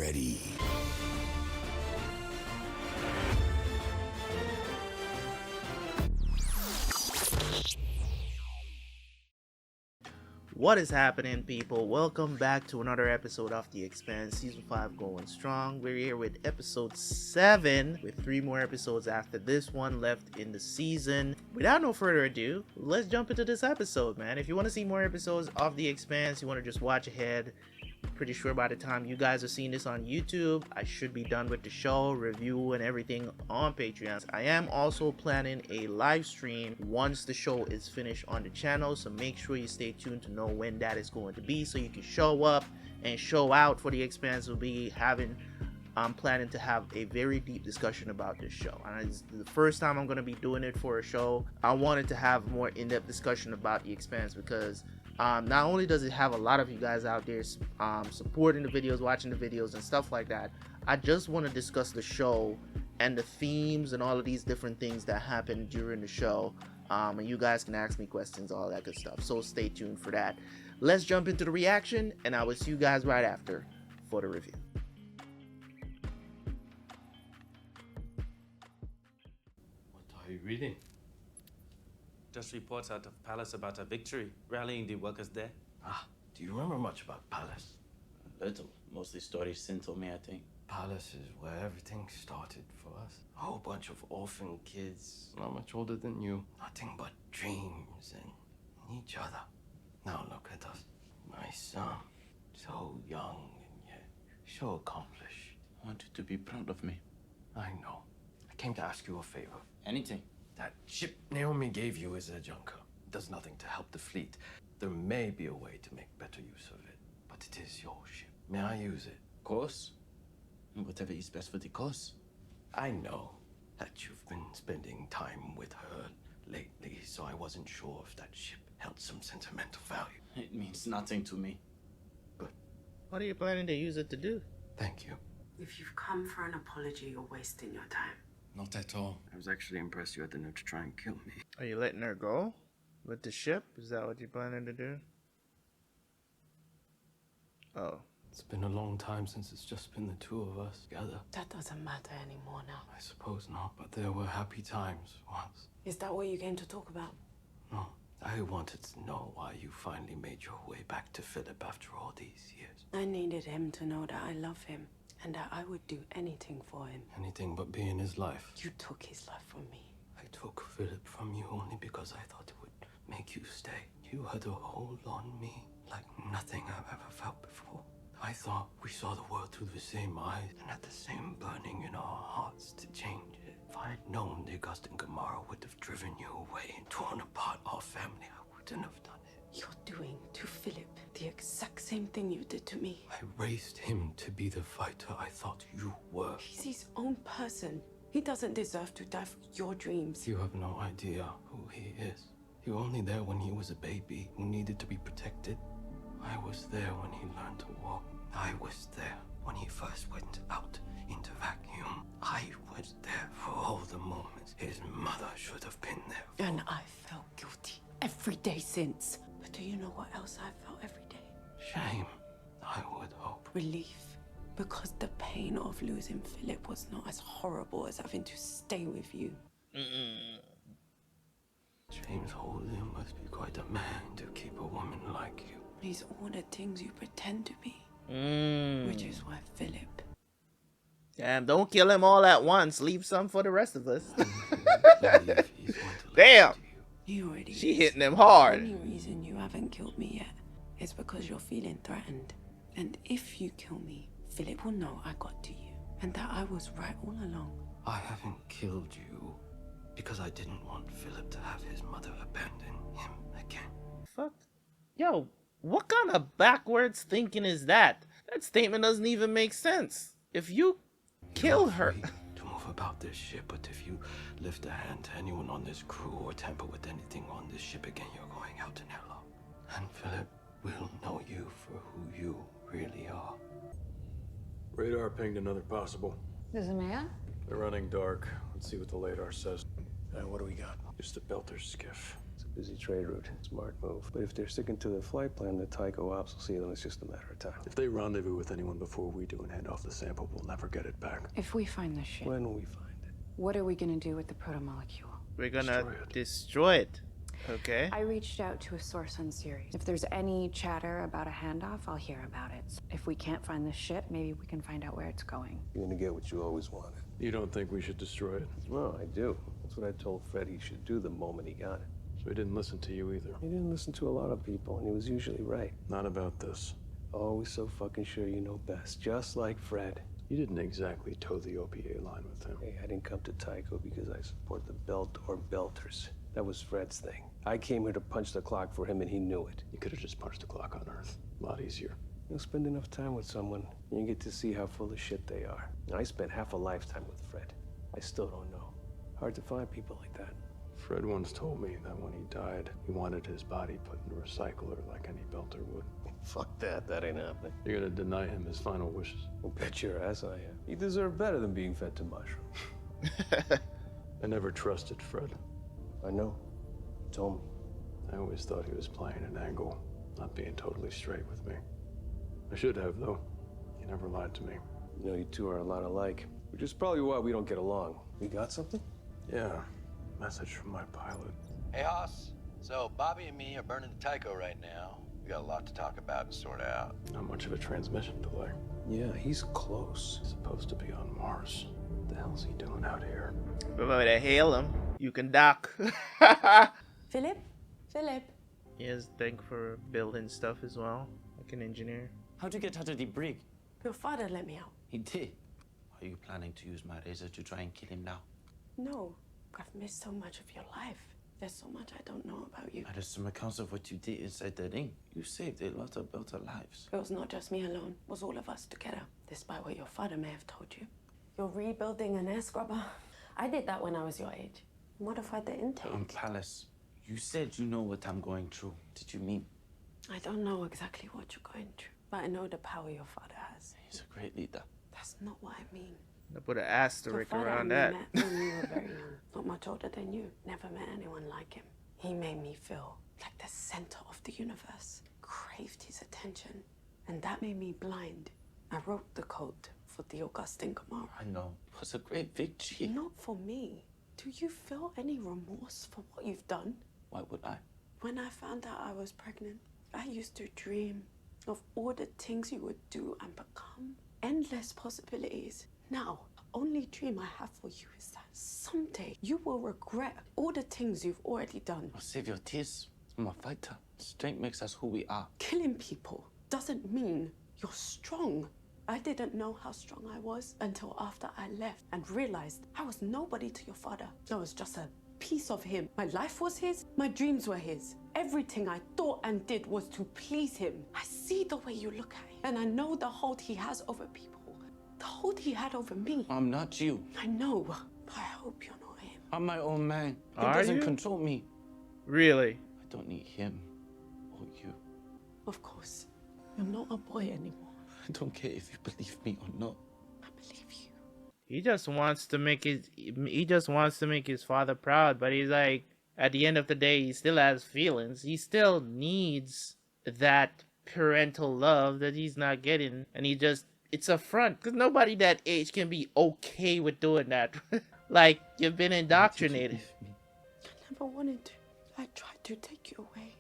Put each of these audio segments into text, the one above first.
ready. What is happening, people? Welcome back to another episode of The Expanse, Season 5 going strong. We're here with episode 7, with 3 more episodes after this one left in the season. Without no further ado, let's jump into this episode, man. If you want to see more episodes of The Expanse, you want to just watch ahead, pretty sure by the time you guys are seeing this on YouTube, I should be done with the show, review, and everything on Patreon. I am also planning a live stream once the show is finished on the channel, so make sure you stay tuned to know when that is going to be so you can show up and show out for The Expanse. I'm planning to have a very deep discussion about this show, and it's the first time I'm going to be doing it for a show. I wanted to have more in-depth discussion about The Expanse because not only does it have a lot of you guys out there supporting the videos, watching the videos and stuff like that, I just want to discuss the show and the themes and all of these different things that happen during the show, and you guys can ask me questions, all that good stuff, so stay tuned for that. Let's jump into the reaction, and I will see you guys right after for the review. What are you reading? Just reports out of Palace about a victory, rallying the workers there. Do you remember much about Palace? A little. Mostly stories Sin told me, I think. Palace is where everything started for us. A whole bunch of orphan kids, not much older than you. Nothing but dreams and each other. Now look at us. My son, so young and yet so accomplished. I want you to be proud of me. I know. I came to ask you a favor. Anything. That ship Naomi gave you is a junker. It does nothing to help the fleet. There may be a way to make better use of it, but it is your ship. May I use it? Of course. Whatever is best for the cause. I know that you've been spending time with her lately, so I wasn't sure if that ship held some sentimental value. It means nothing to me. Good. What are you planning to use it to do? Thank you. If you've come for an apology, you're wasting your time. Not at all. I was actually impressed you had the nerve to try and kill me. Are you letting her go with the ship? Is that what you're planning to do? Oh. It's been a long time since it's just been the two of us together. That doesn't matter anymore now. I suppose not, but there were happy times once. Is that what you came to talk about? No, I wanted to know why you finally made your way back to Philip after all these years. I needed him to know that I love him and that I would do anything for him. Anything but be in his life. You took his life from me. I took Philip from you only because I thought it would make you stay. You had a hold on me like nothing I've ever felt before. I thought we saw the world through the same eyes and had the same burning in our hearts to change it. If I had known the Augustin Gamara would have driven you away and torn apart our family, I wouldn't have done it. You're doing to Philip the exact same thing you did to me. I raised him to be the fighter I thought you were. He's his own person. He doesn't deserve to die for your dreams. You have no idea who he is. You were only there when he was a baby who needed to be protected. I was there when he learned to walk. I was there when he first went out into vacuum. I was there for all the moments his mother should have been there for. And I felt guilty every day since. But do you know what else I felt every day? Shame, I would hope. Relief. Because the pain of losing Philip was not as horrible as having to stay with you. James Holden must be quite a man to keep a woman like you. He's all the things you pretend to be. Which is why Philip. Damn, don't kill him all at once. Leave some for the rest of us. Believe he's going to Damn. listen to you. He already She is. hitting him The hard. only reason you haven't killed me yet is because you're feeling threatened. And if you kill me, Philip will know I got to you. And that I was right all along. I haven't killed you because I didn't want Philip to have his mother abandon him again. Fuck. Yo, what kind of backwards thinking is that? That statement doesn't even make sense. If you kill You're her. free to move about this ship, but if you lift a hand to anyone on this crew or tamper with anything on this ship again, you're going out in hell. And Philip will know you for who you really are. Radar pinged another possible. There's a man? They're running dark. Let's see what the radar says. What do we got? Just a Belter skiff. It's a Busy trade route. Smart move. But if they're sticking to the flight plan, the Tycho ops will see them. It's just a matter of time. If they rendezvous with anyone before we do and hand off the sample, we'll never get it back. If we find the ship, When we find it. what are we gonna do with the protomolecule? We're gonna Destroy it. destroy it. Okay. I reached out to a source on Ceres. If there's any chatter about a handoff, I'll hear about it. If we can't find the ship, maybe we can find out where it's going. You're gonna get what you always wanted. You don't think we should destroy it? Well, I do. That's what I told Fred he should do the moment he got it. So he didn't listen to you either. He didn't listen to a lot of people, and he was usually right. Not about this. Always so fucking sure you know best, just like Fred. You didn't exactly toe the OPA line with him. Hey, I didn't come to Tycho because I support the belt or belters. That was Fred's thing. I came here to punch the clock for him, and he knew it. You could have just punched the clock on Earth. A lot easier. You'll spend enough time with someone, and you get to see how full of shit they are. I spent half a lifetime with Fred. I still don't know. Hard to find people like that. Fred once told me that when he died, he wanted his body put in a recycler like any belter would. Fuck that. That ain't happening. You're gonna deny him his final wishes. Well, bet your ass I am. You deserve better than being fed to mushrooms. I never trusted Fred. I know. You told me. I always thought he was playing an angle, not being totally straight with me. I should have, though. He never lied to me. You know, you two are a lot alike, which is probably why we don't get along. We got something? Yeah, message from my pilot. Hey, Hoss. So, Bobby and me are burning the Tycho right now. We got a lot to talk about and sort out. Not much of a transmission delay. Yeah, he's close. He's supposed to be on Mars. What the hell's he doing out here? Remember to hail him. You can dock. Philip? Philip? Yes, thank for building stuff as well, like an engineer. How'd you get out of the brig? Your father let me out. He did. Are you planning to use my razor to try and kill him now? No, I've missed so much of your life. There's so much I don't know about you. I read some accounts of what you did inside the ring. You saved a lot of belter lives. It was not just me alone. It was all of us together, despite what your father may have told you. You're rebuilding an air scrubber. I did that when I was your age. Modified the intake. Palace, you said you know what I'm going through. Did you mean? I don't know exactly what you're going through, but I know the power your father has. He's a great leader. That's not what I mean. I put an asterisk Your father around I that. met when you were very young. Not much older than you. Never met anyone like him. He made me feel like the center of the universe. Craved his attention. And that made me blind. I wrote the code for the Augustine Camaro. I know. It was a great victory. Not for me. Do you feel any remorse for what you've done? Why would I? When I found out I was pregnant, I used to dream of all the things you would do and become. Endless possibilities. Now, the only dream I have for you is that someday you will regret all the things you've already done. I'll save your tears. I'm a fighter. Strength makes us who we are. Killing people doesn't mean you're strong. I didn't know how strong I was until after I left and realized I was nobody to your father. I was just a piece of him. My life was his, my dreams were his. Everything I thought and did was to please him. I see the way you look at him, and I know the hold he has over people. The hold he had over me. I'm not you. I know, but I hope you're not him. I'm my own man. He Are doesn't you? control me. Really? I don't need him or you. Of course, you're not a boy anymore. I don't care if you believe me or not. I believe you. He just wants to make his father proud, but he's like, at the end of the day, he still has feelings. He still needs that parental love that he's not getting, and it's a front, because nobody that age can be okay with doing that. Like, you've been indoctrinated. I never wanted to. I tried to take you away.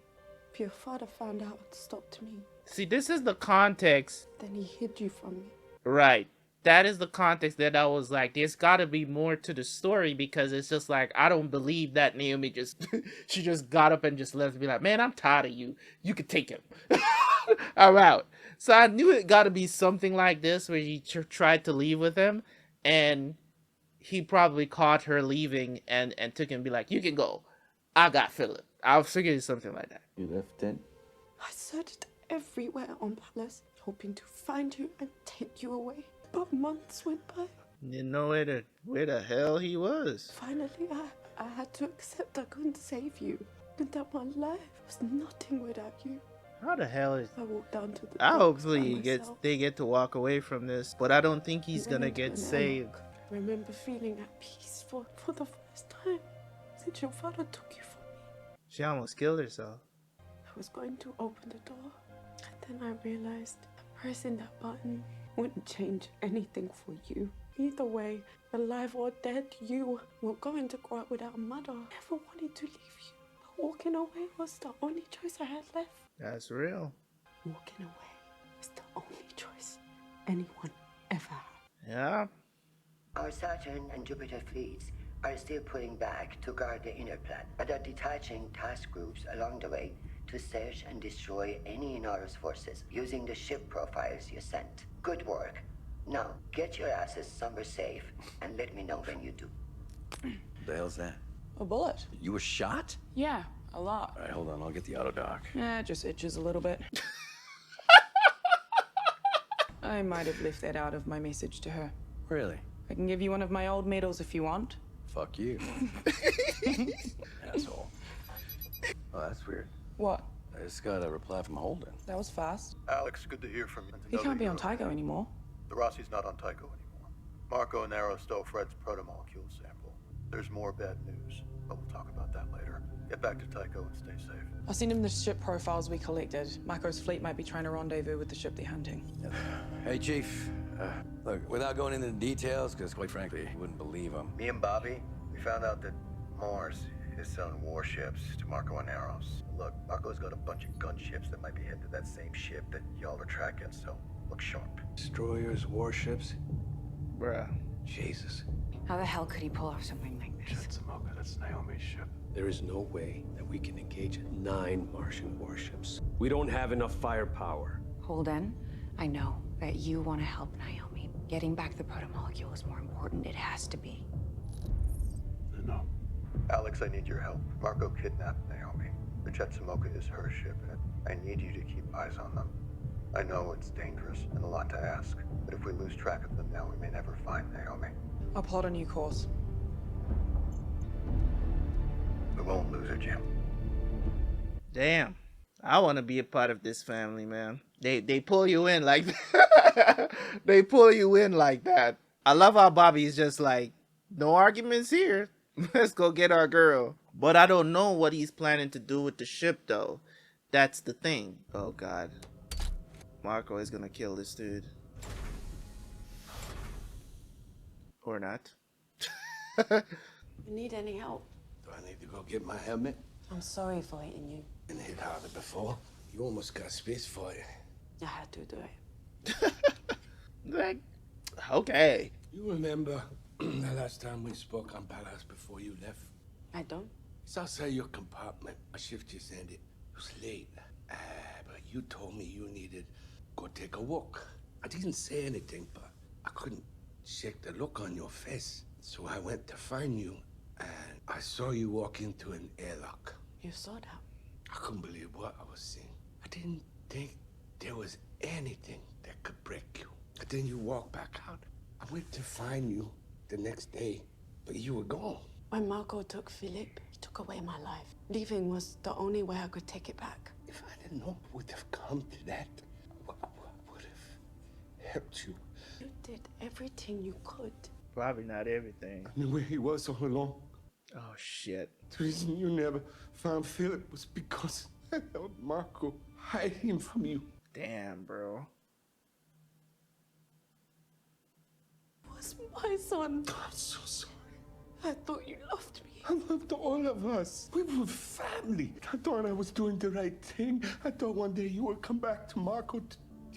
But your father found out and stopped me. See, this is the context. Then he hid you from me. Right. That is the context that I was like, there's got to be more to the story, because it's just like, I don't believe that Naomi she just got up and just left me like, man, I'm tired of you. You could take him. I'm out. So I knew it got to be something like this where she tried to leave with him, and he probably caught her leaving and took him and be like, you can go. I got Philip. I was figuring something like that. You left then? I searched everywhere on Palace, hoping to find you and take you away. But months went by. Didn't know where the hell he was. Finally, I had to accept I couldn't save you. And that my life was nothing without you. How the hell is... I walked down to the I docks hopefully by myself. they get to walk away from this, but I don't think he's Went gonna into get an saved. hammock. I remember feeling at peace for the first time since your father took you from me. She almost killed herself. I was going to open the door, and then I realized that pressing that button wouldn't change anything for you. Either way, alive or dead, you were going to grow up without a mother. I never wanted to leave you, but walking away was the only choice I had left. That's real. Walking away was the only choice anyone ever had. Yeah. Our Saturn and Jupiter fleets are still pulling back to guard the inner planet, but are detaching task groups along the way to search and destroy any Inaros forces using the ship profiles you sent. Good work. Now, get your asses somewhere safe and let me know when you do. The hell's that? A bullet. You were shot? Yeah, a lot. All right, hold on. I'll get the auto doc. Yeah, it just itches a little bit. I might have left that out of my message to her. Really? I can give you one of my old medals if you want. Fuck you. Asshole. Oh, that's weird. What? I just got a reply from Holden. That was fast. Alex, good to hear from you. He can't be on Tycho anymore. The Roci's not on Tycho anymore. Marco and Arrow stole Fred's protomolecule sample. There's more bad news, but we'll talk about that later. Get back to Tycho and stay safe. I'll send him the ship profiles we collected. Marco's fleet might be trying to rendezvous with the ship they're hunting. Hey, Chief. Look, without going into the details, because quite frankly, you wouldn't believe them. Me and Bobby, we found out that Mars is selling warships to Marco and Arrows. Look, Marco's got a bunch of gunships that might be headed to that same ship that y'all are tracking, so look sharp. Destroyers, warships. Bruh. Jesus. How the hell could he pull off something like this? Chatsamoka, that's Naomi's ship. There is no way that we can engage 9 Martian warships. We don't have enough firepower. Holden, I know that you want to help Naomi. Getting back the protomolecule is more important. It has to be. No. Alex, I need your help. Marco kidnapped Naomi. The Chatsamoka is her ship, and I need you to keep eyes on them. I know it's dangerous and a lot to ask, but if we lose track of them now, we may never find Naomi. I'll plot a new course. We won't lose her, Jim. Damn. I want to be a part of this family, man. They pull you in like that. They pull you in like that. I love how Bobby's just like, no arguments here. Let's go get our girl. But I don't know what he's planning to do with the ship, though. That's the thing. Oh, God. Marco is gonna kill this dude. Or not. You need any help? Do I need to go get my helmet? I'm sorry for hitting you. Been hit harder before. You almost got space for it. I had to do it. Like, okay. You remember the last time we spoke on Palace before you left? I don't. It's outside your compartment. My shift just ended. It was late. But you told me you needed to go take a walk. I didn't say anything, but I couldn't shake the look on your face. So I went to find you, and I saw you walk into an airlock. You saw that? I couldn't believe what I was seeing. I didn't think there was anything that could break you. But then you walked back out. I went to find you the next day, but you were gone. When Marco took Philip, he took away my life. Leaving was the only way I could take it back. If I didn't know it would have come to that, I would have helped you. You did everything you could. Probably not everything. I knew where he was all along. Oh, shit. The reason you never found Philip was because I helped Marco hide him from you. Damn, bro. It was my son. I'm so sorry. I thought you loved me. I loved all of us. We were family. I thought I was doing the right thing. I thought one day you would come back to Marco.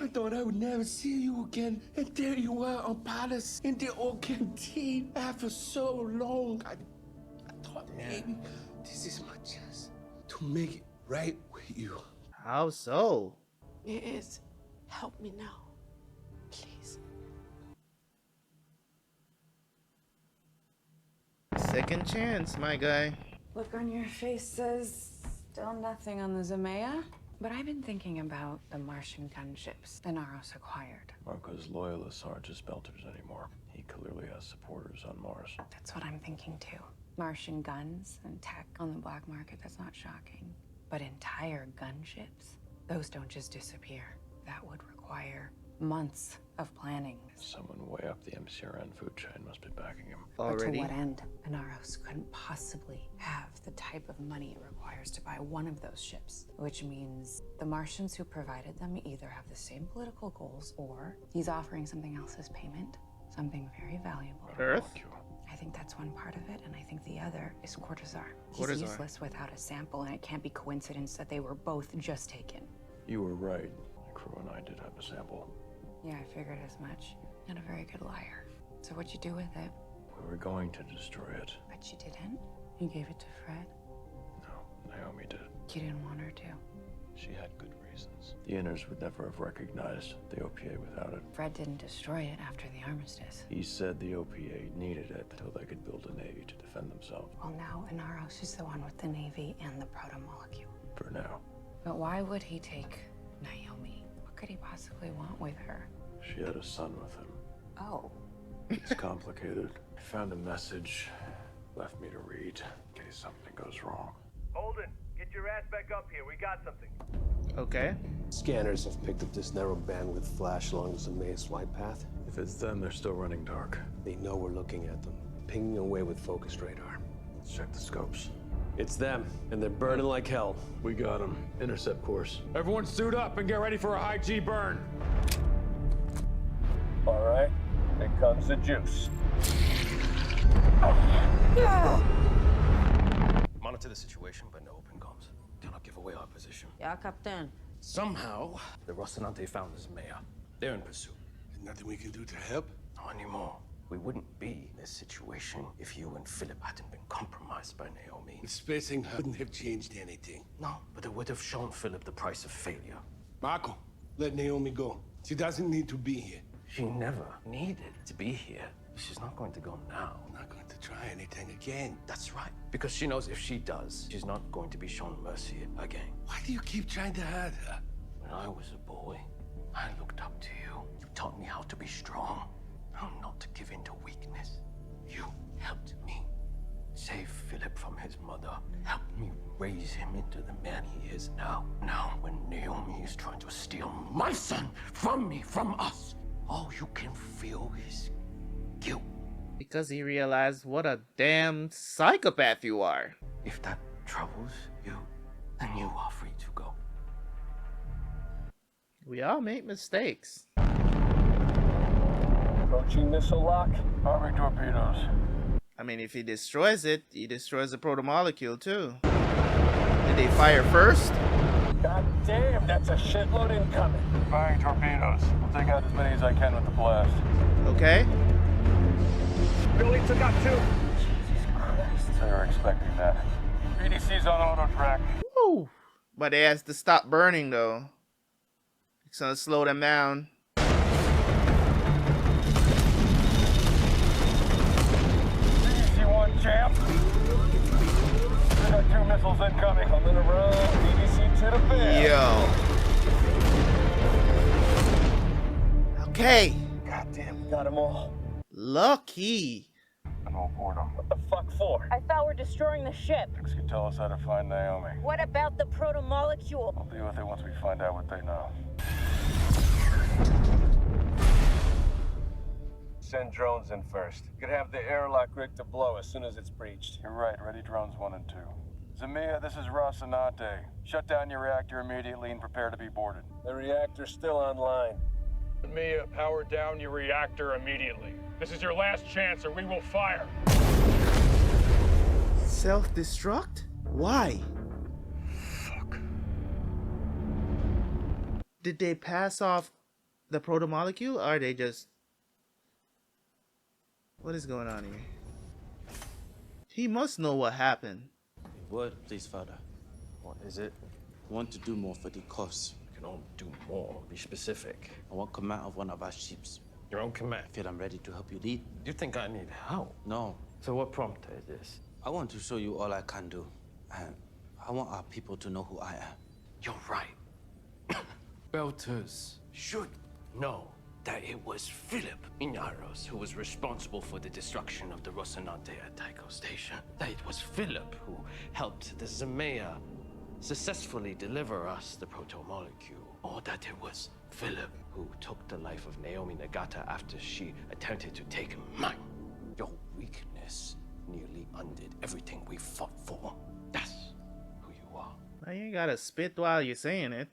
I thought I would never see you again. And there you are on Palace in the old canteen after so long. I thought maybe this is my chance to make it right with you. How so? It is. Help me now. Please. Second chance, my guy. Look on your face says still nothing on the Zemea. But I've been thinking about the Martian gunships the Naros acquired. Marco's loyalists aren't just belters anymore. He clearly has supporters on Mars. That's what I'm thinking too. Martian guns and tech on the black market, that's not shocking. But entire gunships? Those don't just disappear. That would require months of planning. Someone way up the MCRN food chain must be backing him. But to what end? Inaros couldn't possibly have the type of money it requires to buy one of those ships, which means the Martians who provided them either have the same political goals or he's offering something else as payment, something very valuable. Earth? I think that's one part of it, and I think the other is Cortazar. He's useless without a sample, and it can't be coincidence that they were both just taken. You were right. The crew and I did have a sample. Yeah, I figured as much. Not a very good liar. So what'd you do with it? We were going to destroy it. But you didn't? You gave it to Fred? No, Naomi did. You didn't want her to. She had good reasons. The Inners would never have recognized the OPA without it. Fred didn't destroy it after the armistice. He said the OPA needed it until they could build a navy to defend themselves. Well, now Inaros is the one with the navy and the protomolecule. For now. But why would he take Naomi? What could he possibly want with her? She had a son with him. Oh. It's complicated. I found a message, left me to read, in case something goes wrong. Holden, get your ass back up here. We got something. Okay. Scanners have picked up this narrow bandwidth flash along the Zemaia's flight path. If it's them, they're still running dark. They know we're looking at them, pinging away with focused radar. Let's check the scopes. It's them, and they're burning like hell. We got them. Intercept course. Everyone suit up and get ready for a high G burn. All right, here comes the juice. Monitor the situation, but no open comms. Do not give away our position. Yeah, Captain. Somehow, the Rocinante found the Zemaya. They're in pursuit. There's nothing we can do to help? Not anymore. We wouldn't be in this situation if you and Philip hadn't been compromised by Naomi. Spacing wouldn't have changed anything. No, but it would have shown Philip the price of failure. Marco, let Naomi go. She doesn't need to be here. She never needed to be here. She's not going to go now. Not going to try anything again. That's right. Because she knows if she does, she's not going to be shown mercy again. Why do you keep trying to hurt her? When I was a boy, I looked up to you. You taught me how to be strong, how not to give in to weakness. You helped me save Philip from his mother, helped me raise him into the man he is now. Now, when Naomi is trying to steal my son from me, from us, all you can feel is guilt. Because he realized what a damn psychopath you are. If that troubles you, then you are free to go. We all make mistakes. Approaching missile lock. Army torpedoes. I mean, if he destroys it, he destroys the protomolecule too. Did they fire first? God damn, that's a shitload incoming. Firing torpedoes. I'll take out as many as I can with the blast. Okay. Billy took out 2. Jesus Christ. They were expecting that. BDC's on auto track. Woo. But they has to stop burning though. It's gonna slow them down. BDC-1 champ. We got 2 missiles incoming. Coming around, BBC to the bed. Yo. Okay. Goddamn, got them all. Lucky. And we'll board them. What the fuck for? I thought we're destroying the ship. Thinks you tell us how to find Naomi. What about the protomolecule? We'll deal with it once we find out what they know. Send drones in first. You could have the airlock rig to blow as soon as it's breached. You're right. Ready drones 1 and 2. Zemaya, this is Rocinante. Shut down your reactor immediately and prepare to be boarded. The reactor's still online. Mia, power down your reactor immediately. This is your last chance or we will fire. Self-destruct? Why? Fuck. Did they pass off the protomolecule or are they just... What is going on here? He must know what happened. Word, please, Father. What is it? Want to do more for the cause. We can all do more. Be specific. I want command of one of our ships. Your own command. I feel I'm ready to help you lead. You think I need help? No. So what prompted this? I want to show you all I can do. And I want our people to know who I am. You're right. Belters should know that it was Philip Inaros who was responsible for the destruction of the Rocinante at Tycho Station. That it was Philip who helped the Zemaya successfully deliver us the protomolecule, or that it was Philip who took the life of Naomi Nagata after she attempted to take mine. Your weakness nearly undid everything we fought for. That's who you are. Well, you gotta spit while you're saying it.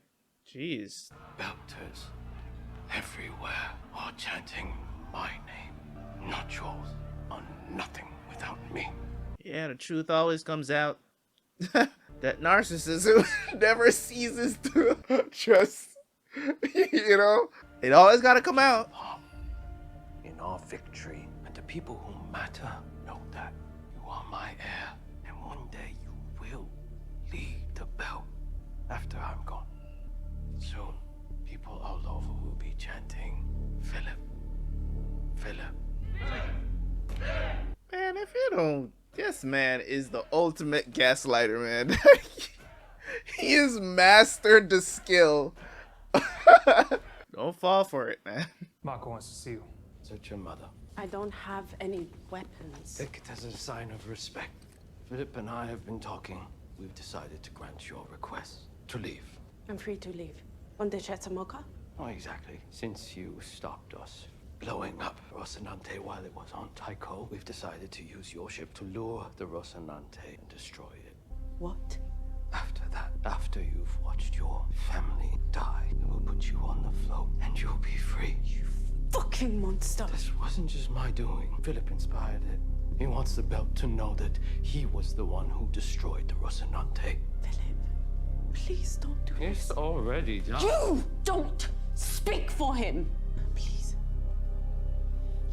Jeez. Belters everywhere are chanting my name, not yours, are nothing without me. Yeah, the truth always comes out. That narcissism never ceases to just, you know, it always gotta come out. In our victory, and the people who matter know that you are my heir, and one day you will lead the belt after I'm gone. Soon, people all over will be chanting, Philip, Philip. Man, if you don't, this man is the ultimate gaslighter, man. He has mastered the skill. Don't fall for it, man. Mako wants to see you. Search your mother. I don't have any weapons. Take it as a sign of respect. Philip and I have been talking. We've decided to grant your request to leave. I'm free to leave. On the Chetzamoka? Not exactly. Since you stopped us blowing up Rocinante while it was on Tycho, we've decided to use your ship to lure the Rocinante and destroy it. What? After that, after you've watched your family die, it will put you on the float and you'll be free. You fucking monster! This wasn't just my doing. Philip inspired it. He wants the belt to know that he was the one who destroyed the Rocinante. Philip, please don't do this. It's already done. You don't speak for him! Please.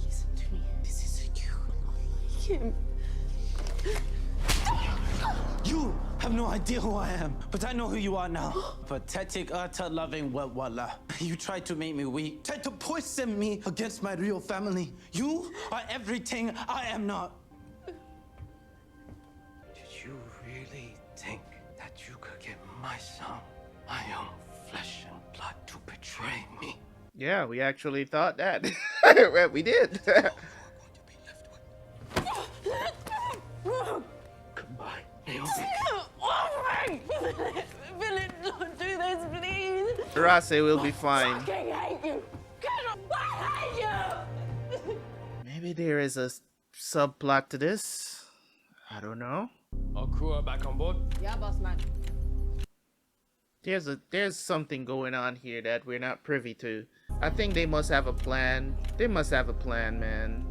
Listen to me. This is you, not like him. You have no idea who I am, but I know who you are now. Pathetic, utter-loving wetwalla. You tried to make me weak, tried to poison me against my real family. You are everything I am not. Did you really think that you could get my son, my own flesh and blood, to betray me? Yeah, we actually thought that. We did. Goodbye, Naomi. Philip, don't do this, please. Roci will be fine. I fucking hate you. I hate you. Maybe there is a subplot to this. I don't know. Our crew are back on board? Yeah, boss man. There's something going on here that we're not privy to. I think they must have a plan. They must have a plan, man.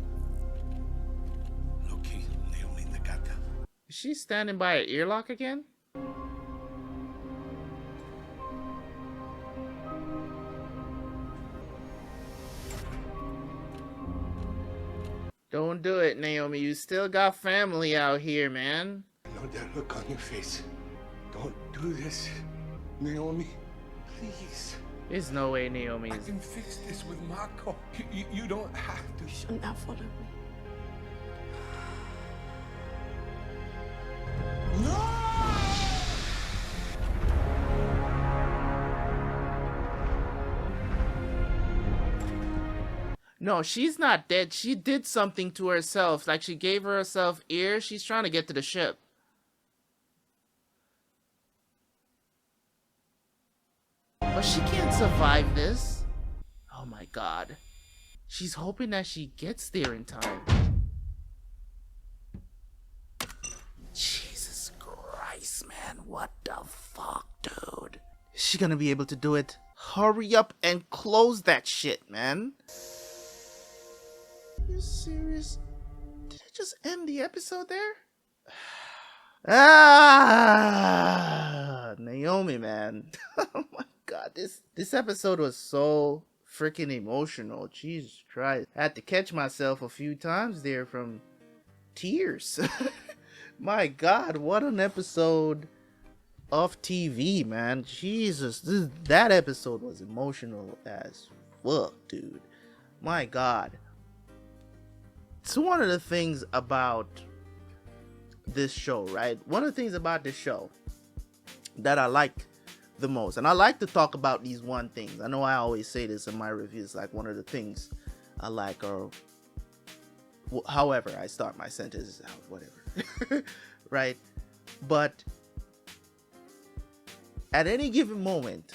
Is she standing by an earlock again? Don't do it, Naomi. You still got family out here, man. I know that look on your face. Don't do this, Naomi. Please. There's no way Naomi I is... can fix this with Mako. You don't have to. You should not follow me. No, she's not dead. She did something to herself. Like, she gave herself ear. She's trying to get to the ship. But she can't survive this. Oh my god. She's hoping that she gets there in time. Jesus Christ, man. What the fuck, dude? Is she gonna be able to do it? Hurry up and close that shit, man. Are you serious? Did I just end the episode there? Naomi, man. Oh my god, this episode was so freaking emotional. Jesus Christ. I had to catch myself a few times there from tears. My god, what an episode of TV, man. Jesus, that episode was emotional as fuck, dude. My god. So one of the things about this show, right? One of the things about this show that I like the most, and I like to talk about these one things. I know I always say this in my reviews, like one of the things I like, or however I start my sentences out, whatever. Right? But at any given moment,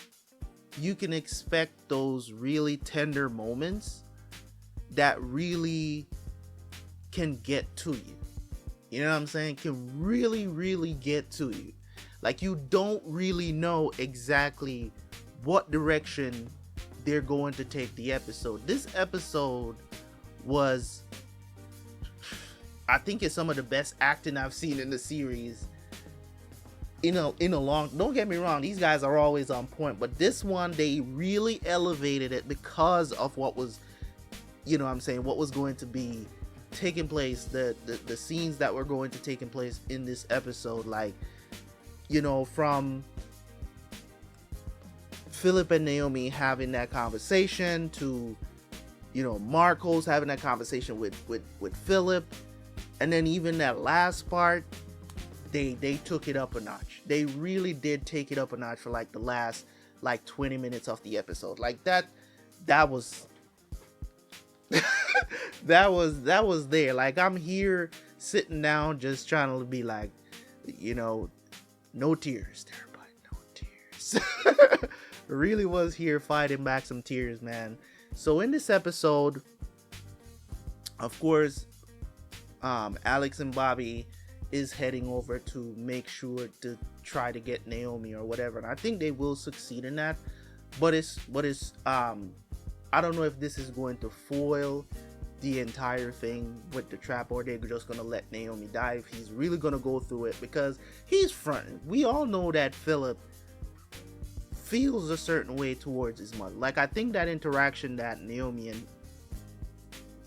you can expect those really tender moments that really can get to you. You know what I'm saying? Can really, really get to you. Like, you don't really know exactly what direction they're going to take the episode. This episode was, I think it's some of the best acting I've seen in the series in a long, don't get me wrong, these guys are always on point, but this one, they really elevated it because of what was, you know what I'm saying, what was going to be taking place, the scenes that were going to taking place in this episode. Like, you know, from Philip and Naomi having that conversation to, you know, Marcos having that conversation with Philip, and then even that last part, they took it up a notch. They really did take it up a notch for like the last like 20 minutes of the episode. Like that was that was there. Like, I'm here sitting down just trying to be like, you know, no tears, Terabyt, no tears. Really was here fighting back some tears, man. So in this episode, of course, Alex and Bobby is heading over to make sure to try to get Naomi or whatever, and I think they will succeed in that. But it's I don't know if this is going to foil the entire thing with the trap, or they're just gonna let Naomi die if he's really gonna go through it, because he's fronting. We all know that Philip feels a certain way towards his mother. Like, I think that interaction that Naomi and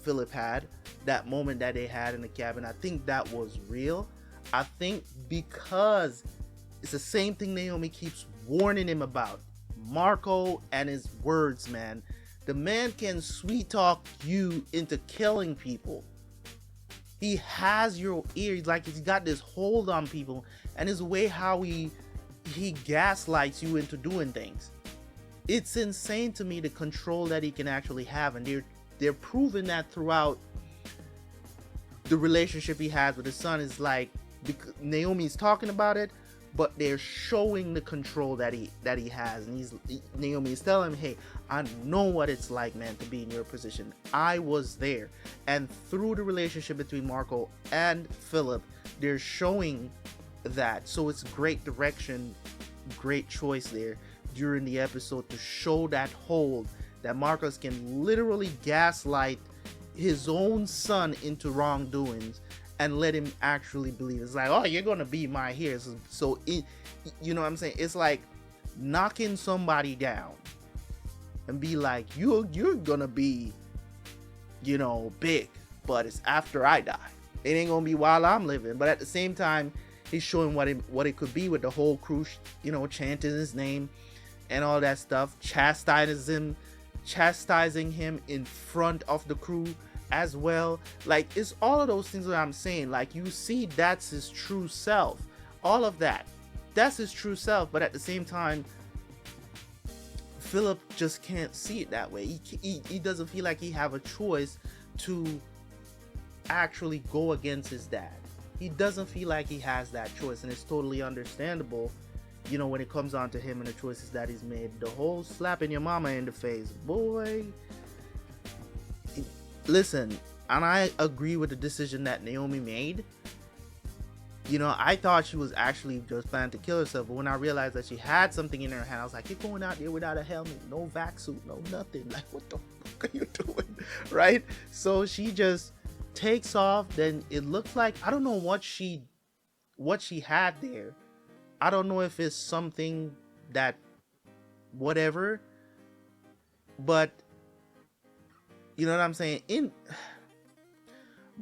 Philip had, that moment that they had in the cabin, I think that was real. I think because it's the same thing Naomi keeps warning him about, Marco and his words, man. The man can sweet talk you into killing people. He has your ear. He's like, he's got this hold on people, and his way how he gaslights you into doing things. It's insane to me, the control that he can actually have, and they're proving that throughout the relationship he has with his son. Is like, Naomi's talking about it, but they're showing the control that he has, and Naomi is telling him, hey, I know what it's like, man, to be in your position. I was there. And through the relationship between Marco and Philip, they're showing that. So it's great direction, great choice there during the episode to show that hold, that Marcus can literally gaslight his own son into wrongdoings and let him actually believe. It's like, oh, you're gonna be my hero. So it, you know what I'm saying? It's like knocking somebody down and be like, you're gonna be, you know, big, but it's after I die. It ain't gonna be while I'm living. But at the same time, he's showing what it could be with the whole crew, you know, chanting his name and all that stuff, chastising him in front of the crew as well. Like, it's all of those things that I'm saying. Like, you see, that's his true self. All of that's his true self. But at the same time, Philip just can't see it that way. He doesn't feel like he have a choice to actually go against his dad. He doesn't feel like he has that choice, and it's totally understandable, you know, when it comes on to him and the choices that he's made. The whole slapping your mama in the face, boy. Listen, and I agree with the decision that Naomi made. You know, I thought she was actually just planning to kill herself, but when I realized that she had something in her hand, I was like, you're going out there without a helmet, no vac suit, no nothing. Like, what the fuck are you doing? Right? So she just takes off. Then it looks like, I don't know what she had there. I don't know if it's something that whatever, but you know what I'm saying?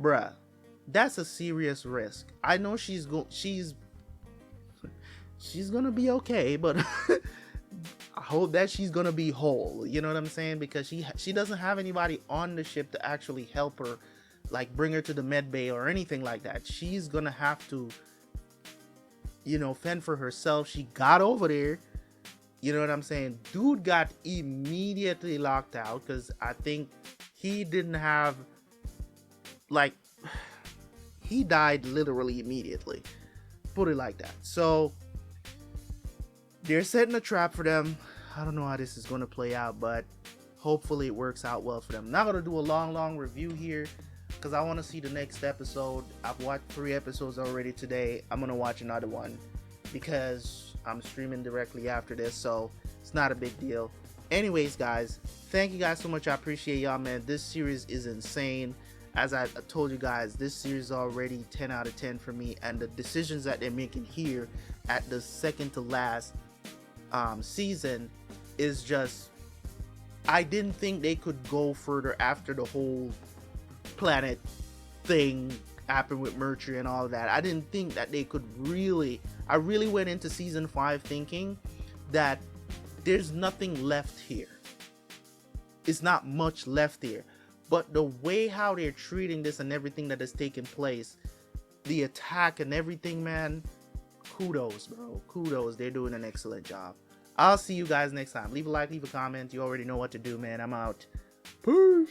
Bruh, that's a serious risk. I know she's gonna be okay, but I hope that she's gonna be whole. You know what I'm saying? Because she doesn't have anybody on the ship to actually help her, like bring her to the med bay or anything like that. She's gonna have to, you know, fend for herself. She got over there. You know what I'm saying? Dude got immediately locked out because I think he didn't have, like, he died literally immediately. Put it like that. So they're setting a trap for them. I don't know how this is going to play out, but hopefully it works out well for them. I'm not going to do a long review here because I want to see the next episode. I've watched 3 episodes already today. I'm going to watch another one because I'm streaming directly after this, so it's not a big deal. Anyways, guys, thank you guys so much. I appreciate y'all, man. This series is insane. As I told you guys, this series is already 10 out of 10 for me, and the decisions that they're making here at the second to last season is just, I didn't think they could go further after the whole planet thing happened with Mercury and all of that. I didn't think that they could really, I really went into season 5 thinking that there's nothing left here. It's not much left here. But the way how they're treating this and everything that is taking place, the attack and everything, man, kudos, bro. Kudos. They're doing an excellent job. I'll see you guys next time. Leave a like, leave a comment. You already know what to do, man. I'm out. Peace.